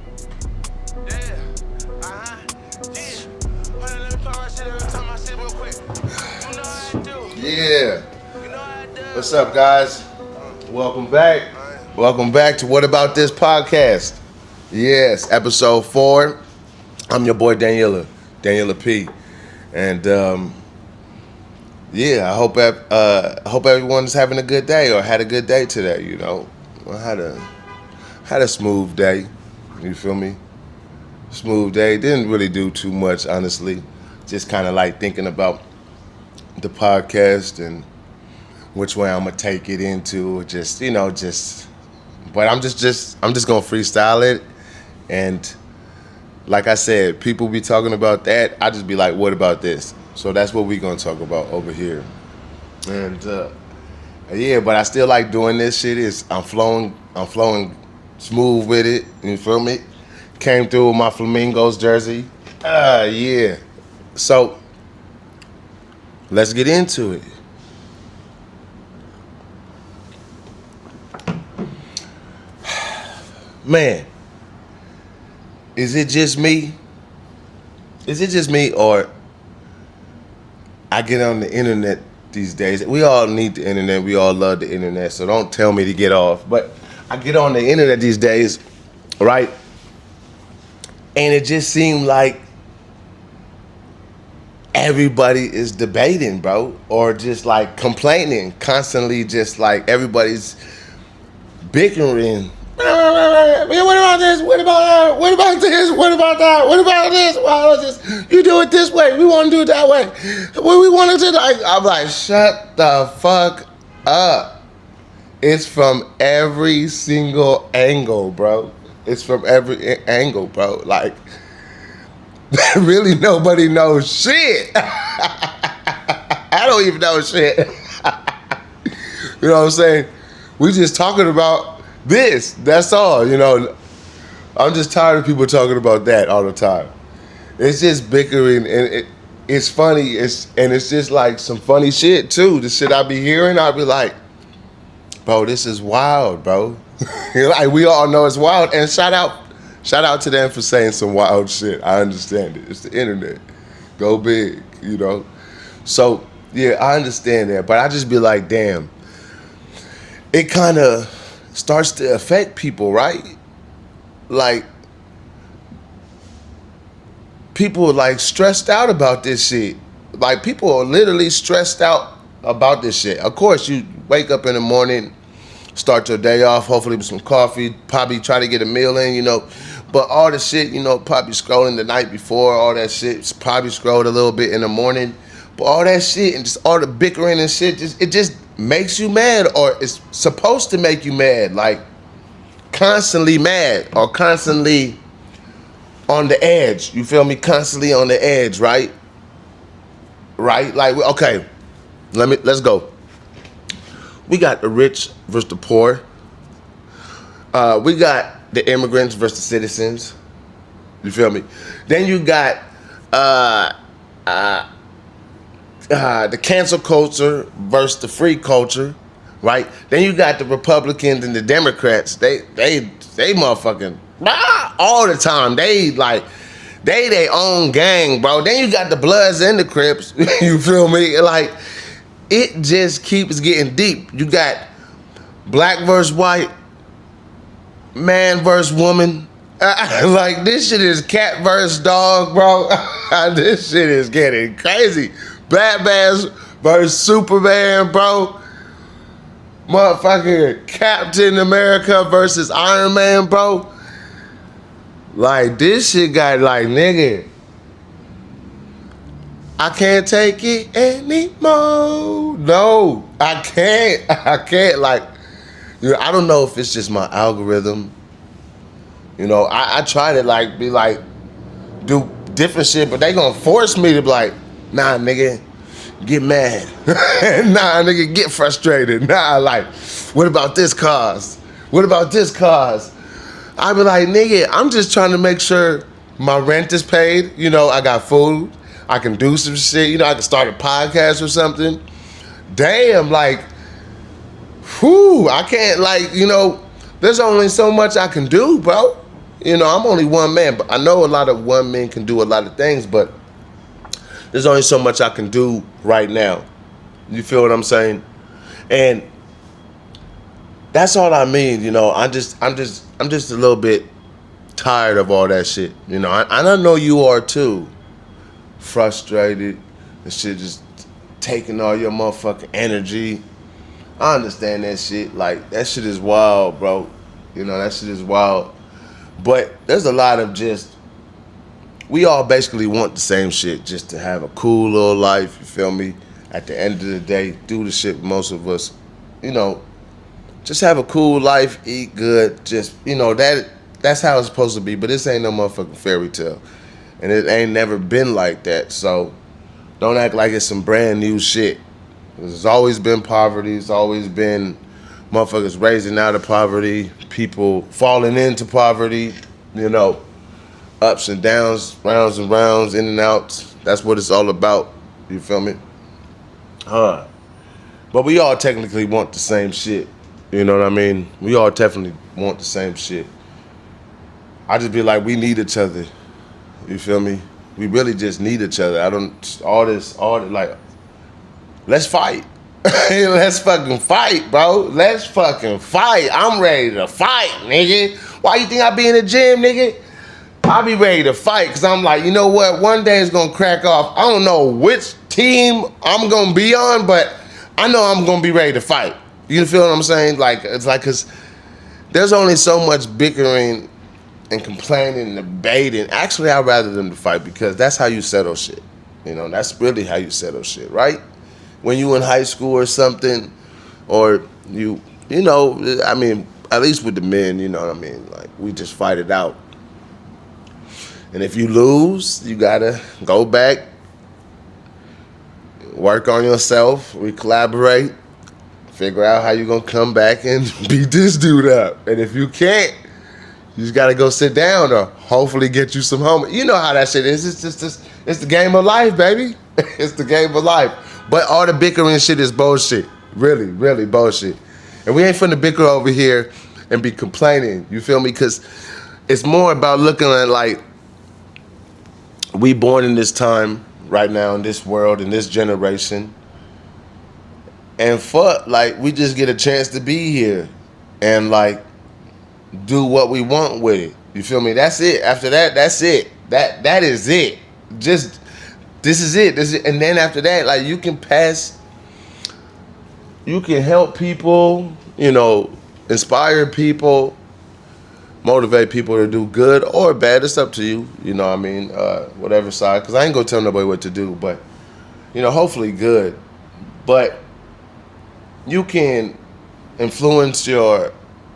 Yeah. Uh-huh. Yeah. Hold on, let me pop my shit. Let me talk my shit real quick. You know how I do. Yeah. You know how I do. What's up, guys? Welcome back. Welcome back to What About This podcast. Yes, episode 4. I'm your boy Daniela P. And yeah, I hope everyone's having a good day or had a good day today. You know, I had a smooth day. You feel me? Smooth day. Didn't really do too much, honestly. Just kind of like thinking about the podcast and which way I'm gonna take it into. But I'm just gonna freestyle it. And like I said, people be talking about that. I just be like, what about this? So that's what we gonna talk about over here. And yeah, but I still like doing this shit. I'm flowing smooth with it. You feel me? Came through with my Flamingos jersey. Yeah. So let's get into it. Man, is it just me? Is it just me, or I get on the internet these days? We all need the internet. We all love the internet. So don't tell me to get off. But I get on the internet these days, right? And it just seemed like everybody is debating, bro, or just like complaining constantly. Just like everybody's bickering. What about this? What about that? What about this? What about that? What about this? Well, just you do it this way. We want to do it that way. What we want to do. I'm like, shut the fuck up. It's from every single angle, bro. It's from every angle, bro. Like, really, nobody knows shit. I don't even know shit. You know what I'm saying? We just talking about this. That's all. You know, I'm just tired of people talking about that all the time. It's just bickering, and it's funny. It's just like some funny shit too. The shit I be hearing, I be like, bro, this is wild, bro. Like, we all know it's wild. And shout out to them for saying some wild shit. I understand it. It's the internet. Go big, you know. So yeah, I understand that, but I just be like, damn. It kind of starts to affect people, right? Like, people are like stressed out about this shit. Like, people are literally stressed out about this shit. Of course, you wake up in the morning, start your day off, hopefully with some coffee, probably try to get a meal in, you know. But all the shit, you know, probably scrolling the night before, all that shit, probably scrolled a little bit in the morning. But all that shit and just all the bickering and shit, it just makes you mad, or it's supposed to make you mad. Like, constantly mad or constantly on the edge. You feel me? Constantly on the edge, right? Right? Like, okay, let's go. We got the rich versus the poor. We got the immigrants versus the citizens. You feel me? Then you got the cancel culture versus the free culture, right? Then you got the Republicans and the Democrats. They motherfucking all the time. They their own gang, bro. Then you got the Bloods and the Crips. You feel me? Like, it just keeps getting deep. You got black versus white, man versus woman. Like, this shit is cat versus dog, bro. This shit is getting crazy. Batman versus Superman, bro. Motherfucking Captain America versus Iron Man, bro. Like, this shit got like, nigga, I can't take it anymore. No, I can't. I can't. Like, you know, I don't know if it's just my algorithm. You know, I try to like be like, do different shit, but they gonna force me to be like, nah, nigga, get mad. Nah, nigga, get frustrated. Nah, like, what about this cause? What about this cause? I be like, nigga, I'm just trying to make sure my rent is paid. You know, I got food. I can do some shit. You know, I can start a podcast or something. Damn, like, whew, I can't, like, you know, there's only so much I can do, bro. You know, I'm only one man, but I know a lot of one men can do a lot of things, but there's only so much I can do right now. You feel what I'm saying? And that's all I mean, you know. I'm just a little bit tired of all that shit. You know, and I know you are too. Frustrated. The shit just taking all your motherfucking energy. I understand that shit. Like, that shit is wild, bro. You know, that shit is wild. But there's a lot of just, we all basically want the same shit, just to have a cool little life, you feel me? At the end of the day, do the shit most of us, you know, just have a cool life, eat good, just, you know, that's how it's supposed to be. But this ain't no motherfucking fairy tale. And it ain't never been like that. So don't act like it's some brand new shit. There's always been poverty. It's always been motherfuckers raising out of poverty, people falling into poverty, you know, ups and downs, rounds and rounds, in and outs. That's what it's all about. You feel me? But we all technically want the same shit. You know what I mean? We all definitely want the same shit. I just be like, we need each other. You feel me? We really just need each other. Like, let's fight. Let's fucking fight, bro. Let's fucking fight. I'm ready to fight, nigga. Why you think I be in the gym, nigga? I be ready to fight, because I'm like, you know what? One day it's going to crack off. I don't know which team I'm going to be on, but I know I'm going to be ready to fight. You feel what I'm saying? Like, it's like, because there's only so much bickering and complaining and debating. Actually, I'd rather them to fight, because that's how you settle shit. You know, that's really how you settle shit, right? When you in high school or something, or you know, I mean, at least with the men, you know what I mean? Like, we just fight it out. And if you lose, you gotta go back, work on yourself, we collaborate, figure out how you gonna come back and beat this dude up. And if you can't, you just gotta go sit down, or hopefully get you some home. You know how that shit is. It's the game of life, baby. It's the game of life. But all the bickering shit is bullshit. Really, really bullshit. And we ain't finna bicker over here and be complaining. You feel me? Because it's more about looking at, like, we born in this time right now, in this world, in this generation. And fuck, like, we just get a chance to be here and, like, do what we want with it. You feel me? That's it. After that, that's it. That is it. Just, this is it. And then after that, like, you can help people, you know, inspire people, motivate people to do good or bad. It's up to you. You know what I mean? Whatever side. Because I ain't going to tell nobody what to do. But, you know, hopefully good. But you can influence your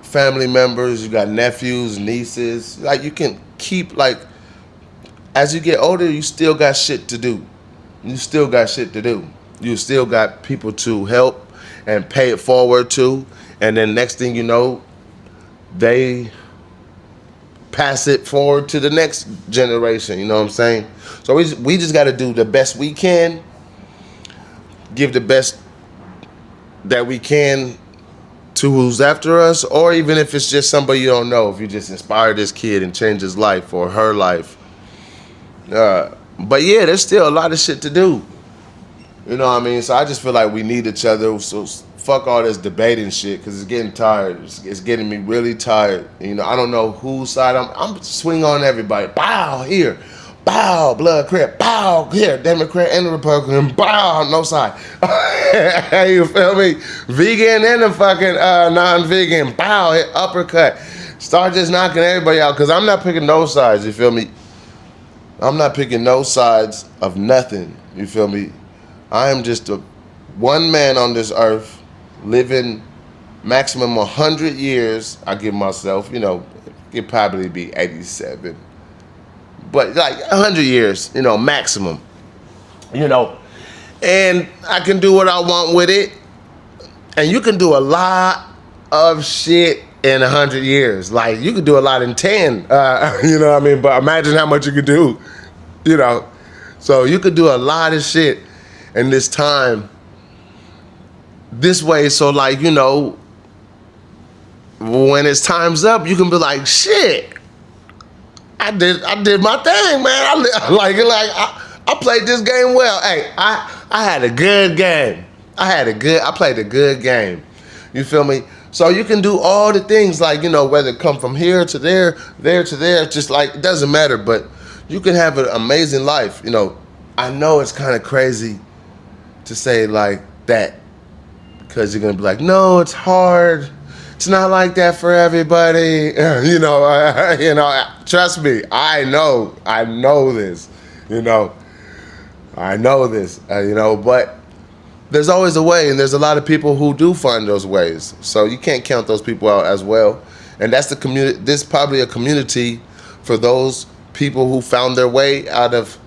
family members. You got nephews, nieces. Like, you can keep, like, as you get older, you still got shit to do. You still got shit to do. You still got people to help and pay it forward to. And then next thing you know, they pass it forward to the next generation. You know what I'm saying? So we just got to do the best we can. Give the best that we can to who's after us. Or even if it's just somebody you don't know. If you just inspire this kid and change his life or her life. But yeah, there's still a lot of shit to do. You know what I mean? So I just feel like we need each other. So fuck all this debating shit, because it's getting tired. It's getting me really tired. You know, I don't know whose side I'm swing on everybody. Bow here. Bow, blood crip. Bow here. Democrat and the Republican. Bow, no side. You feel me? Vegan and the fucking non-vegan. Bow, hit uppercut. Start just knocking everybody out, because I'm not picking no sides. You feel me? I'm not picking no sides of nothing. You feel me? I am just a one man on this earth, living maximum 100 years. I give myself, you know, it'd probably be 87. But like 100 years, you know, maximum. You know, and I can do what I want with it. And you can do a lot of shit in 100 years. Like, you could do a lot in 10. You know what I mean? But imagine how much you could do, you know. So you could do a lot of shit in this time. This way, so like, you know, when it's time's up, you can be like, shit, I did my thing, man. I played this game well. Hey, I had a good game. I played a good game. You feel me? So you can do all the things like, whether it come from here to there, there to there, just like, it doesn't matter, but you can have an amazing life. I know it's kind of crazy to say like that because you're going to be like, no, it's hard. It's not like that for everybody. Trust me, I know this, I know this, but there's always a way, and there's a lot of people who do find those ways. So you can't count those people out as well. And that's the community. This is probably a community for those people who found their way out of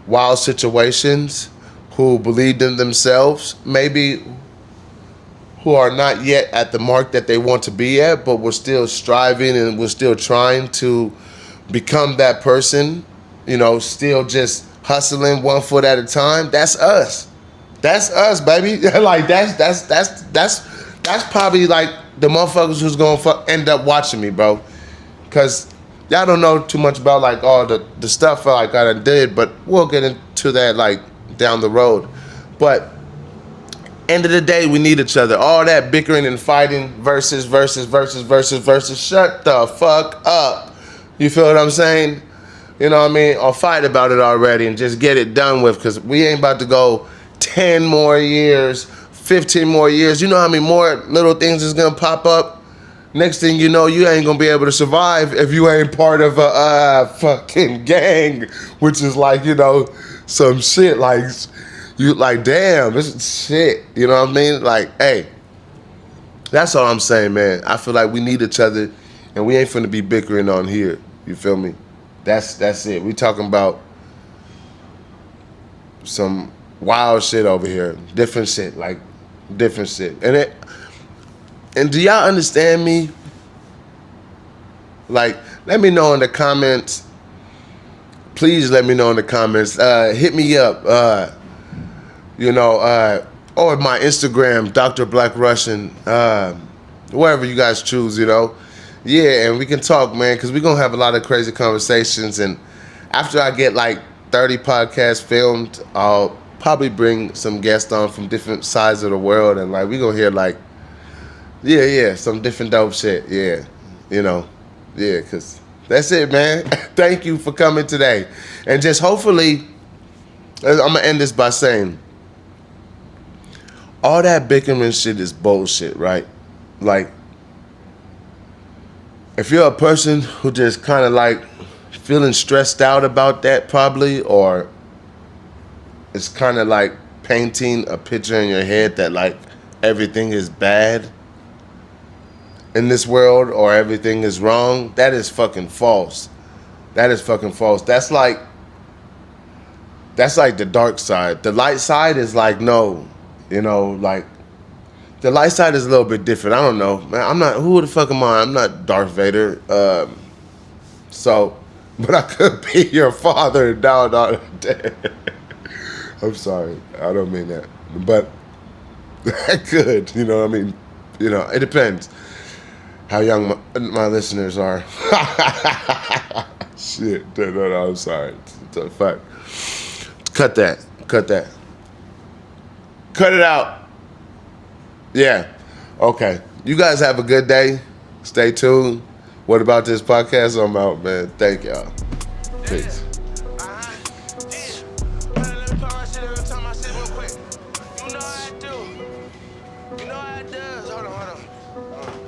wild situations, who believed in themselves, maybe who are not yet at the mark that they want to be at, but we're still striving and we're still trying to become that person, still just hustling 1 foot at a time. That's us. That's us, baby. Like that's probably like the motherfuckers who's gonna end up watching me, bro. Cause y'all don't know too much about like all the stuff like I did, but we'll get into that like down the road. But end of the day, we need each other. All that bickering and fighting versus. Shut the fuck up. You feel what I'm saying? You know what I mean? Or fight about it already and just get it done with, because we ain't about to go 10 more years, 15 more years. You know how many more little things is going to pop up? Next thing you know, you ain't going to be able to survive if you ain't part of a fucking gang, which is like, some shit like, you like, damn, this is shit. You know what I mean? Like, hey, that's all I'm saying, man. I feel like we need each other and we ain't finna be bickering on here. You feel me? That's it. We talking about some wild shit over here. Different shit. And do y'all understand me? Like, let me know in the comments. Please let me know in the comments. Hit me up. Or my Instagram, Dr. Black Russian. Wherever you guys choose, Yeah, and we can talk, man, because we're going to have a lot of crazy conversations. And after I get like 30 podcasts filmed, I'll probably bring some guests on from different sides of the world. And like, we're going to hear like, some different dope shit. Yeah, because that's it, man. Thank you for coming today. And just hopefully, I'm going to end this by saying, all that bickering shit is bullshit, right? Like, if you're a person who just kind of like feeling stressed out about that probably, or it's kind of like painting a picture in your head that like everything is bad in this world or everything is wrong, that is fucking false. That's like the dark side. The light side is like, no, like the light side is a little bit different. I don't know, man. I'm not, who the fuck am I? I'm not Darth Vader. But I could be your father. No. I'm sorry. I don't mean that. But I could, I mean? It depends how young my listeners are. Shit. No, I'm sorry. It's a fact. Cut that. Cut it out. Yeah. Okay. You guys have a good day. Stay tuned. What about this podcast? I'm out, man. Thank y'all. Peace. Let me pause shit every time I sit real quick. You know how I do. Hold on.